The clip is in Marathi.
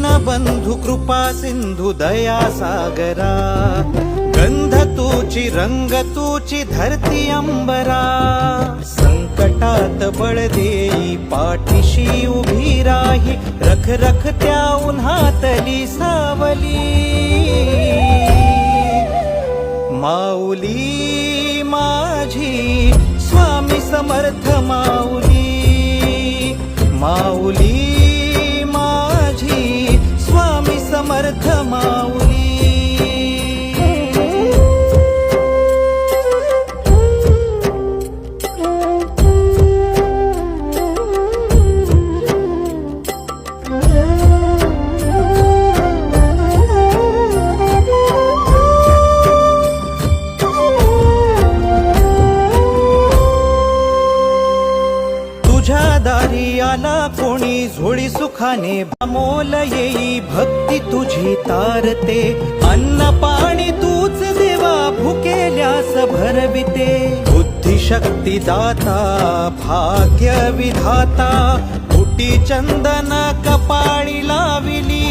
दीनबंधु कृपा सिंधु दया सागरा, गंध तूची रंग तूची धरती अंबरा, संकटात बळ देई पाठीशी उभी राही, रख रख त्या उन्हातली सावली, माऊली माझी स्वामी समर्थ माऊली, माऊली माझी स्वामी समर्थ माऊली. तुझ्या दारी आला कोणी झोळी सुखाने, मोल येई भक्ती तुझी तारते, अन्न पाणी तूच देवा भुकेल्यास भरविते, बुद्धी शक्ती दाता भाग्य विधाता, फुटी चंदन कपाळी लाविली,